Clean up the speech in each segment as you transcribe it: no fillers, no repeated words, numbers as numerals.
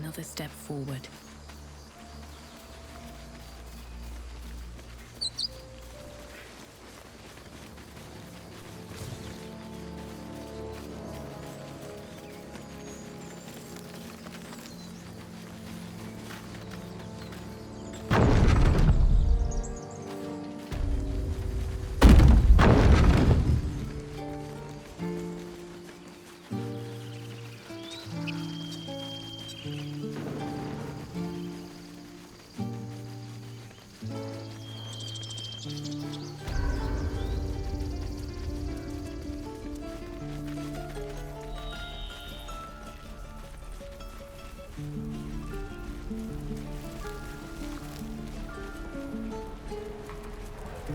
another step forward.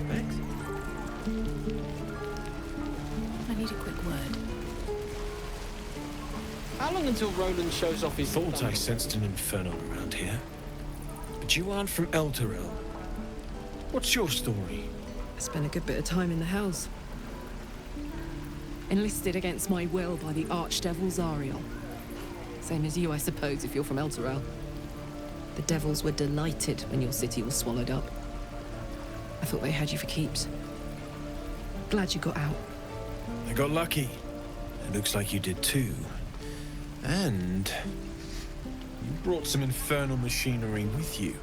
Thanks. I need a quick word. How long until Roland shows off his... Thought I sensed an inferno around here. But you aren't from Elturel. What's your story? I spent a good bit of time in the Hells. Enlisted against my will by the Archdevil Zariel. Same as you, I suppose, if you're from Elturel. The Devils were delighted when your city was swallowed up. I thought they had you for keeps. Glad you got out. I got lucky. It looks like you did too. And you brought some infernal machinery with you.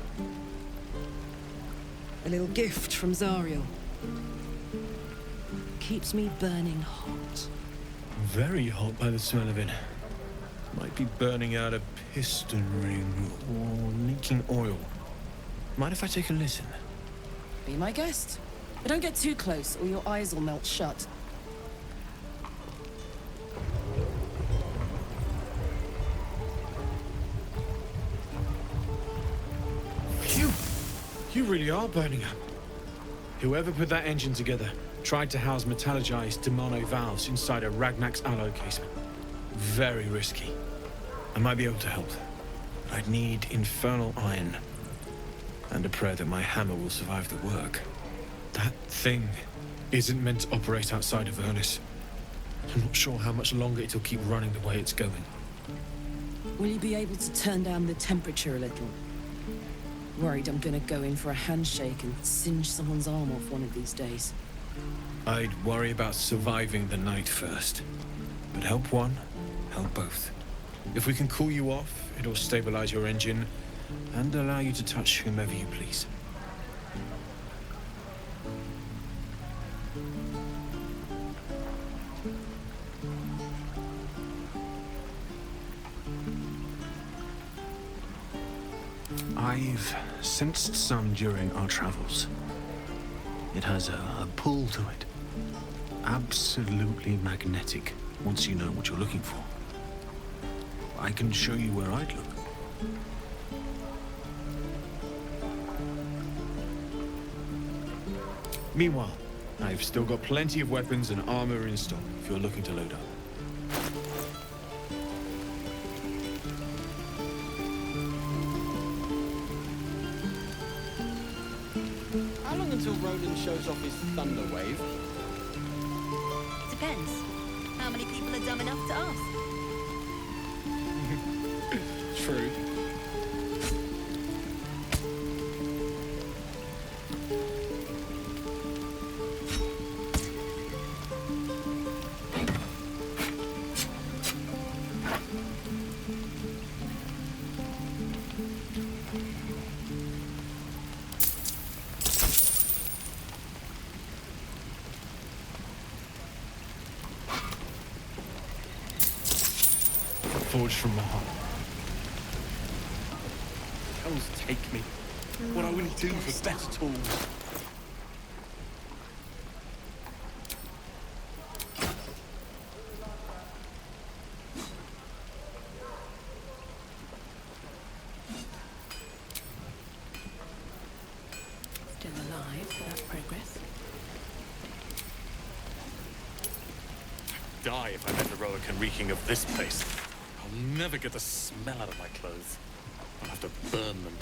A little gift from Zariel. Keeps me burning hot. Very hot by the smell of it. Might be burning out a piston ring or leaking oil. Mind if I take a listen? Be my guest. But don't get too close or your eyes will melt shut. Phew! You really are burning up. Whoever put that engine together tried to house metallogized Demano valves inside a Ragnak's alloy casement. Very risky. I might be able to help. I'd need infernal iron. And a prayer that my hammer will survive the work. That thing isn't meant to operate outside of Ernest. I'm not sure how much longer it'll keep running the way it's going. Will you be able to turn down the temperature a little? Worried I'm gonna go in for a handshake and singe someone's arm off one of these days. I'd worry about surviving the night first. But help one, help both. If we can cool you off, it'll stabilize your engine and allow you to touch whomever you please. I've sensed some during our travels. It has a pull to it. Absolutely magnetic, once you know what you're looking for. I can show you where I'd look. Meanwhile, I've still got plenty of weapons and armor in stock if you're looking to load up. How long until Roland shows off his thunder wave? Depends. How many people are dumb enough to ask? True. Forged from the heart. Hells take me. What I wouldn't do for best tools. Still alive, so that's progress. Die if I let the Roacan reeking of this place. I'll never get the smell out of my clothes. I'll have to burn them.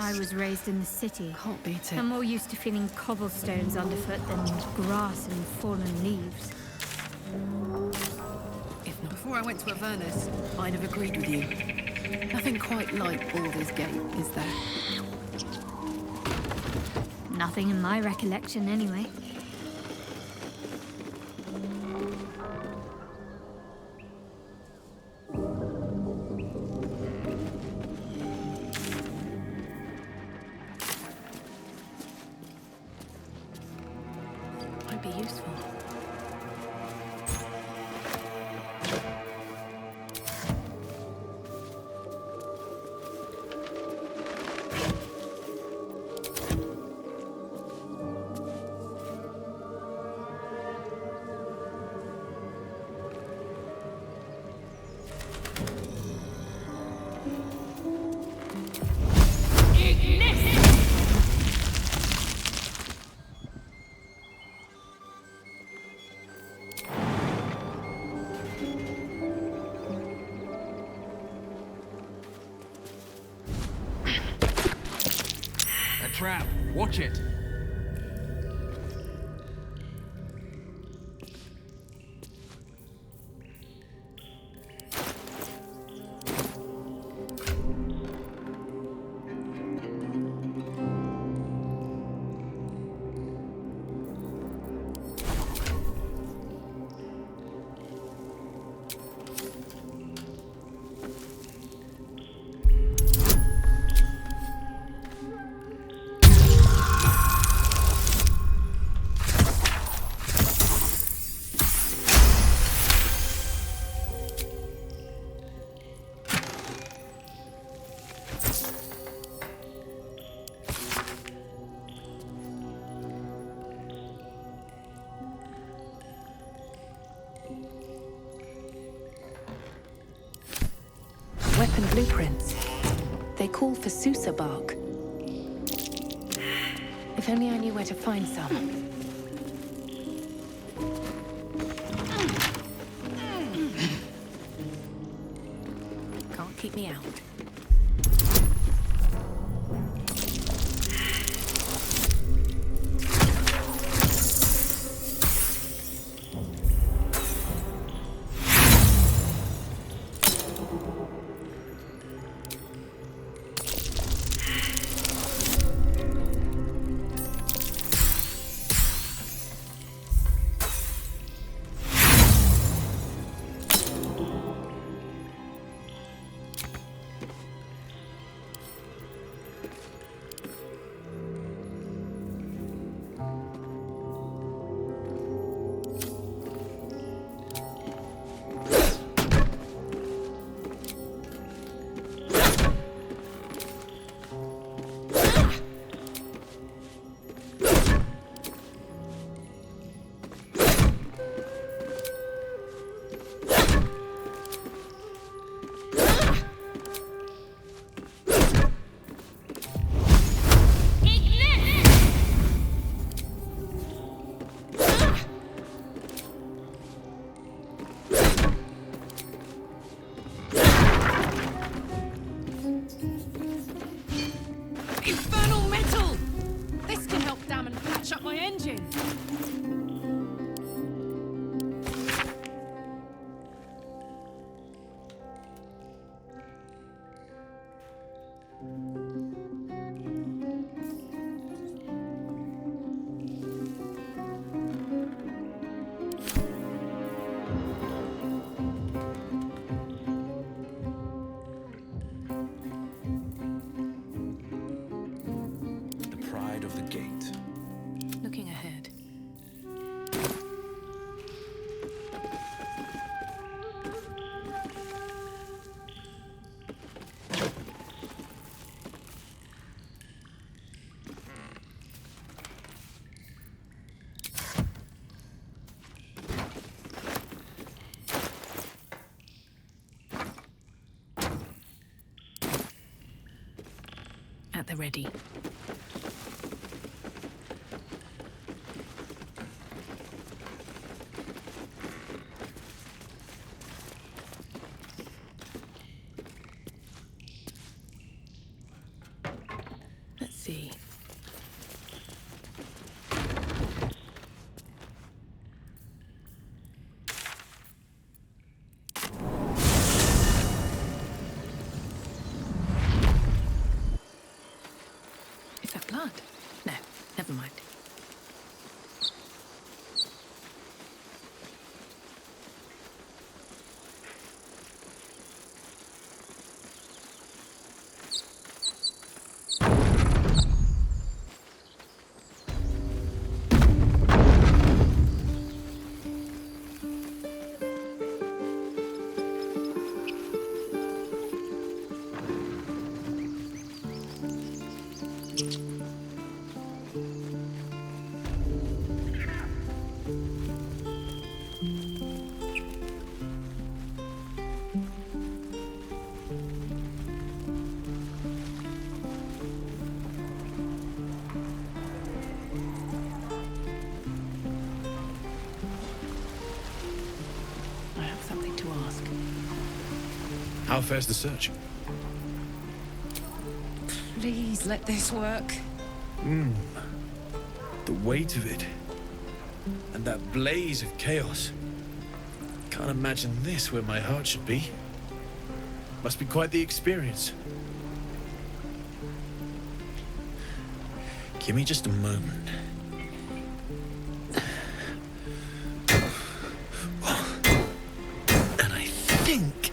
I was raised in the city. Can't beat it. I'm more used to feeling cobblestones underfoot than grass and fallen leaves. If not, before I went to Avernus, I'd have agreed with you. Nothing quite like Baldur's Gate, is there? Nothing in my recollection, anyway. Might be useful. Trap. Watch it. Weapon blueprints. They call for Susa bark. If only I knew where to find some. Can't keep me out. Infernal metal! This can help dam and patch up my engine. Of the gate. Looking ahead. At the ready. How fares the search? Please let this work. The weight of it. And that blaze of chaos. Can't imagine this where my heart should be. Must be quite the experience. Give me just a moment. And I think...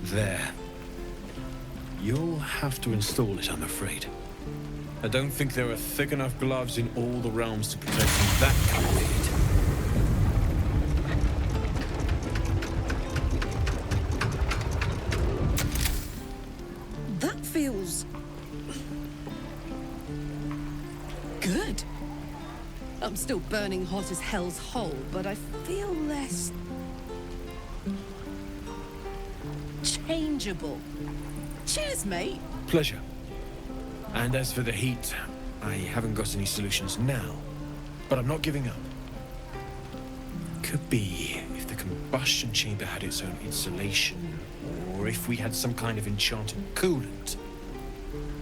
There. You'll have to install it, I'm afraid. I don't think there are thick enough gloves in all the realms to protect from that kind of heat. That feels... good. I'm still burning hot as hell's hole, but I feel less... changeable. Cheers, mate. Pleasure. And as for the heat, I haven't got any solutions now, but I'm not giving up. Could be if the combustion chamber had its own insulation, or if we had some kind of enchanted coolant.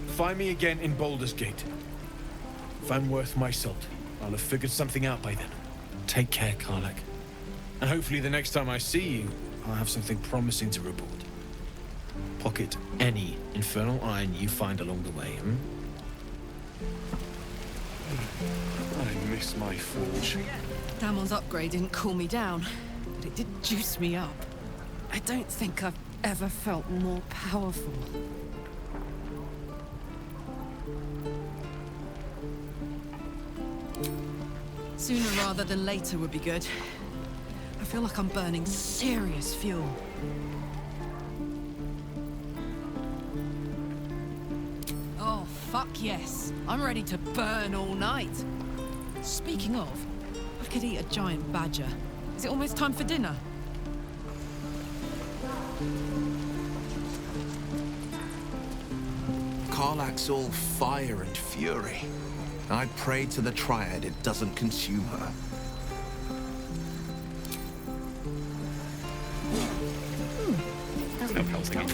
Find me again in Baldur's Gate. If I'm worth my salt, I'll have figured something out by then. Take care, Karlak. And hopefully the next time I see you, I'll have something promising to report. Pocket any infernal iron you find along the way, I miss my forge. Damon's upgrade didn't cool me down, but it did juice me up. I don't think I've ever felt more powerful. Sooner rather than later would be good. I feel like I'm burning serious fuel. Oh, fuck yes. I'm ready to burn all night. Speaking of, I could eat a giant badger. Is it almost time for dinner? Karlak's all fire and fury. I pray to the Triad it doesn't consume her. No hell's come.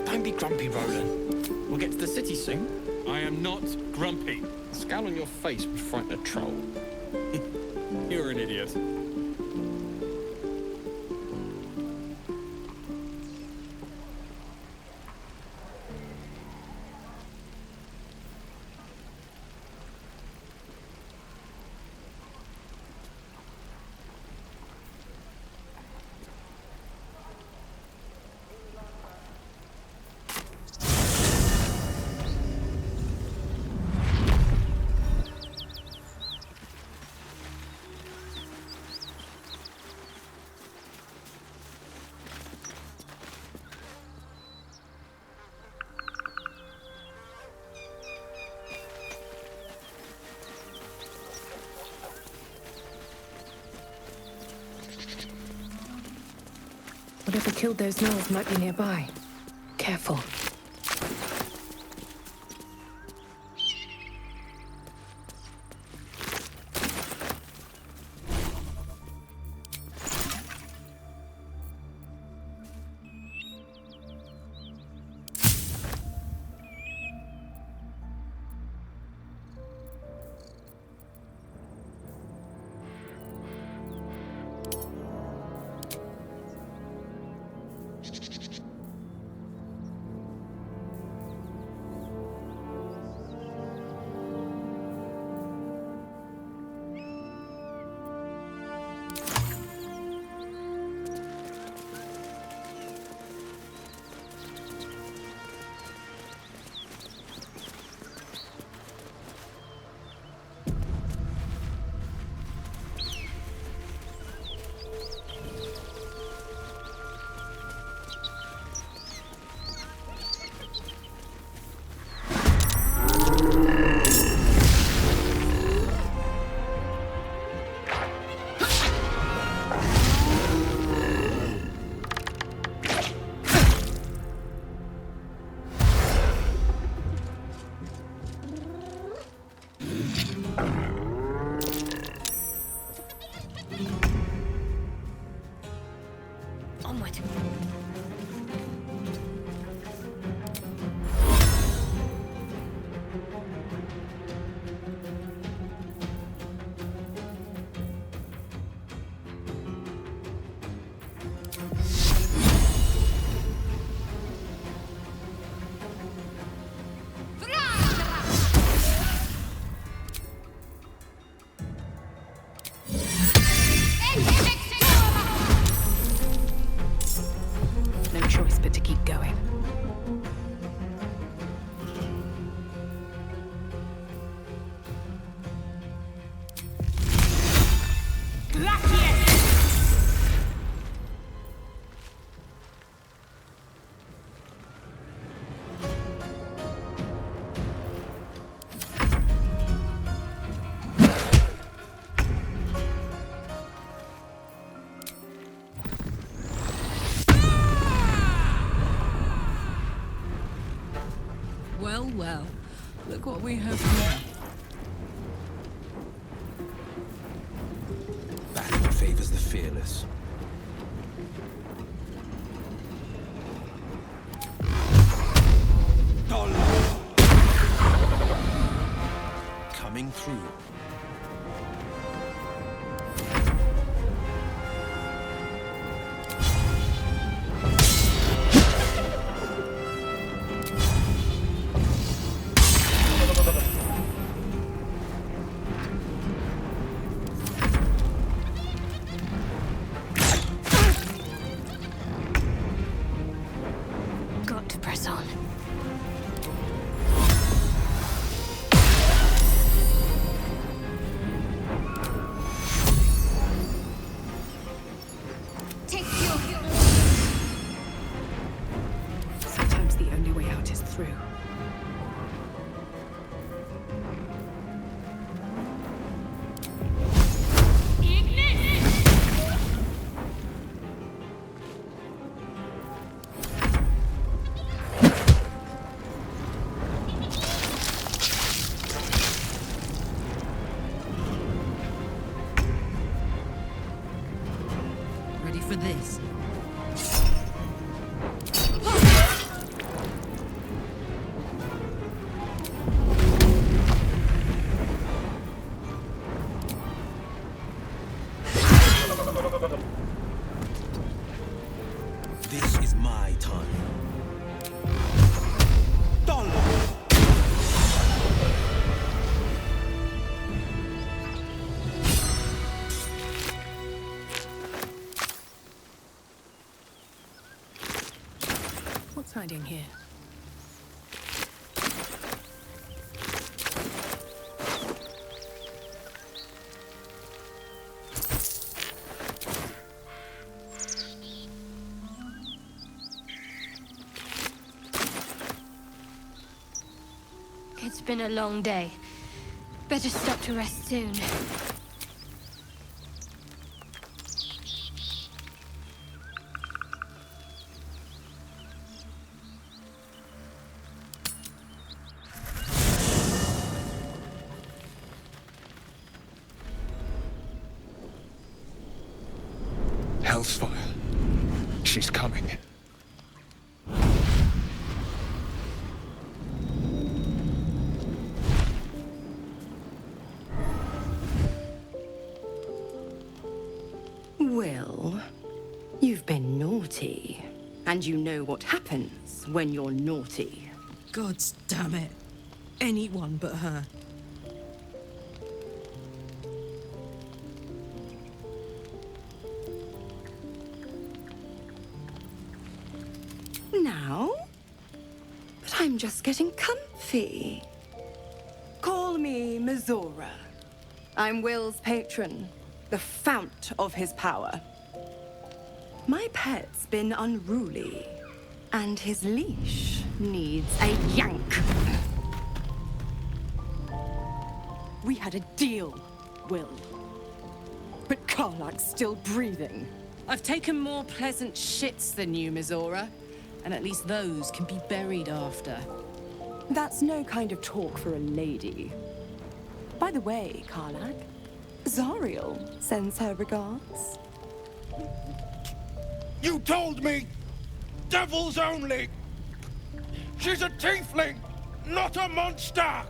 Don't be grumpy, Roland. We'll get to the city soon. I am not grumpy. The scowl on your face would frighten a troll. You're an idiot. Whatever killed those gnolls might be nearby. Careful. Well, well. Look what we have here. Battle favors the fearless. Coming through. Got to press on. Sometimes the only way out is through. Ready for this? This is my time. What's hiding here? It's been a long day. Better stop to rest soon. Hellsfire. She's coming. Well, you've been naughty. And you know what happens when you're naughty. Gods damn it. Anyone but her. Now? But I'm just getting comfy. Call me Mizora. I'm Will's patron, the fount of his power. My pet's been unruly, and his leash needs a yank. We had a deal, Will. But Karlak's still breathing. I've taken more pleasant shits than you, Mizora. And at least those can be buried after. That's no kind of talk for a lady. By the way, Karlak, Zariel sends her regards. You told me! Devils only! She's a tiefling, not a monster!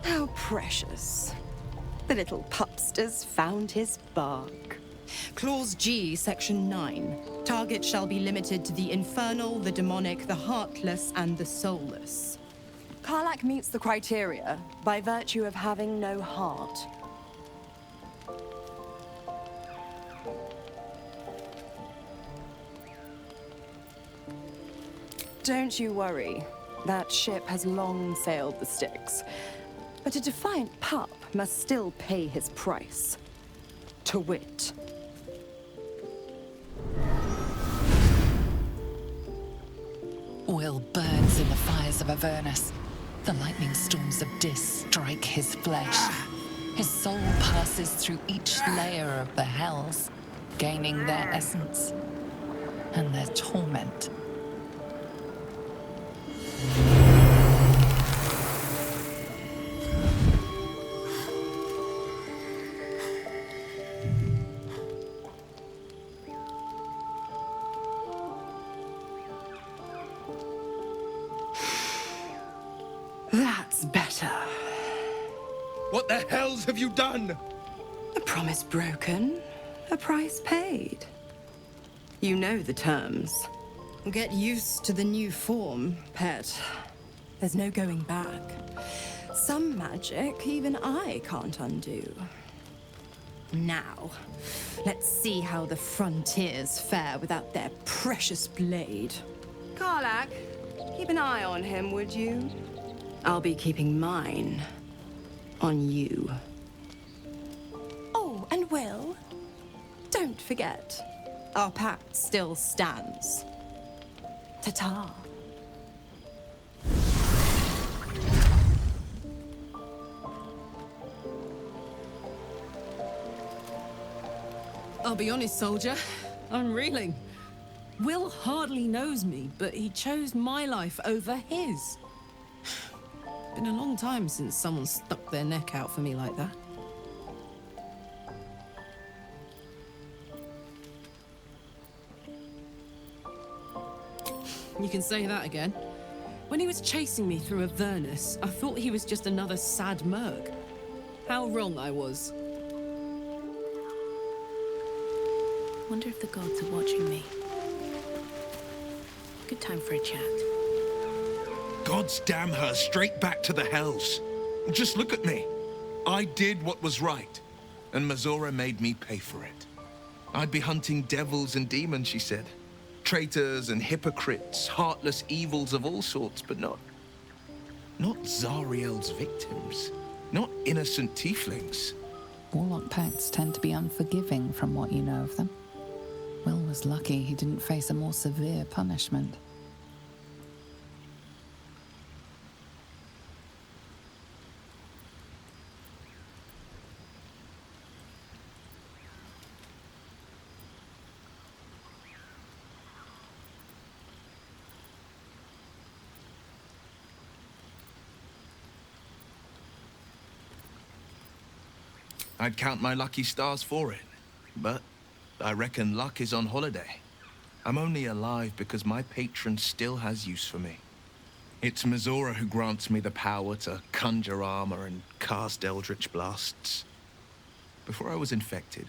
How precious. The little pupster's found his bark. Clause G, Section 9. Target shall be limited to the infernal, the demonic, the heartless, and the soulless. Karlak meets the criteria by virtue of having no heart. Don't you worry. That ship has long sailed the Styx. But a defiant pup must still pay his price. To wit. Will burns in the fires of Avernus. The lightning storms of Dis strike his flesh. His soul passes through each layer of the hells, gaining their essence and their torment. What the hells have you done? A promise broken, a price paid. You know the terms. Get used to the new form, pet. There's no going back. Some magic even I can't undo. Now, let's see how the frontiers fare without their precious blade. Karlak, keep an eye on him, would you? I'll be keeping mine on you. Oh, and Will, don't forget, our pact still stands. Ta-ta. I'll be honest, soldier. I'm reeling. Will hardly knows me, but he chose my life over his. Been a long time since someone stuck their neck out for me like that. You can say that again. When he was chasing me through Avernus, I thought he was just another sad merc. How wrong I was. Wonder if the gods are watching me. Good time for a chat. Gods damn her, straight back to the hells. Just look at me. I did what was right, and Mizora made me pay for it. I'd be hunting devils and demons, she said. Traitors and hypocrites, heartless evils of all sorts, but not Zariel's victims. Not innocent tieflings. Warlock pacts tend to be unforgiving from what you know of them. Will was lucky he didn't face a more severe punishment. I'd count my lucky stars for it, but I reckon luck is on holiday. I'm only alive because my patron still has use for me. It's Mizora who grants me the power to conjure armor and cast eldritch blasts. Before I was infected,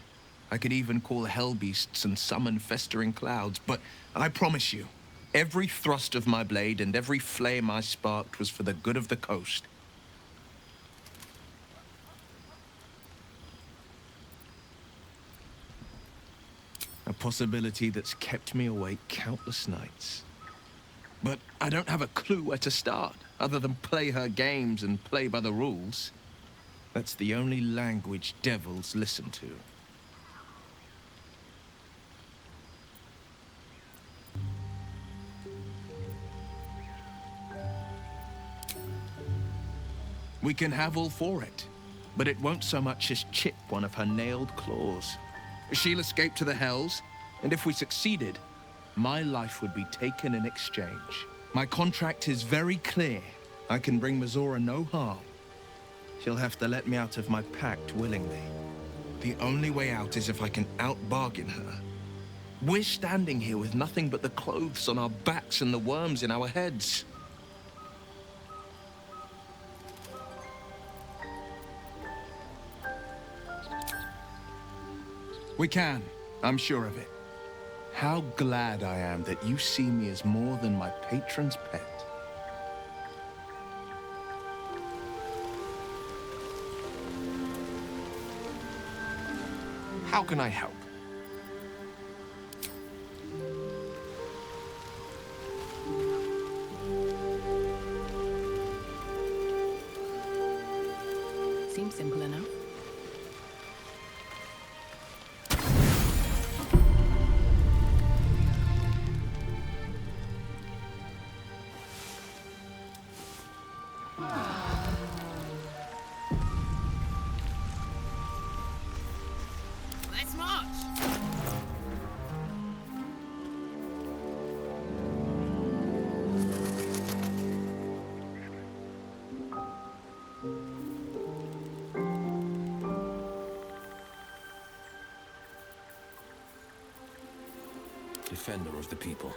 I could even call hell beasts and summon festering clouds, but I promise you, every thrust of my blade and every flame I sparked was for the good of the coast. A possibility that's kept me awake countless nights. But I don't have a clue where to start, other than play her games and play by the rules. That's the only language devils listen to. We can have all for it, but it won't so much as chip one of her nailed claws. She'll escape to the hells, and if we succeeded, my life would be taken in exchange. My contract is very clear. I can bring Mizora no harm. She'll have to let me out of my pact willingly. The only way out is if I can out-bargain her. We're standing here with nothing but the clothes on our backs and the worms in our heads. We can, I'm sure of it. How glad I am that you see me as more than my patron's pet. How can I help? Seems simple enough. Let's march! Defender of the people.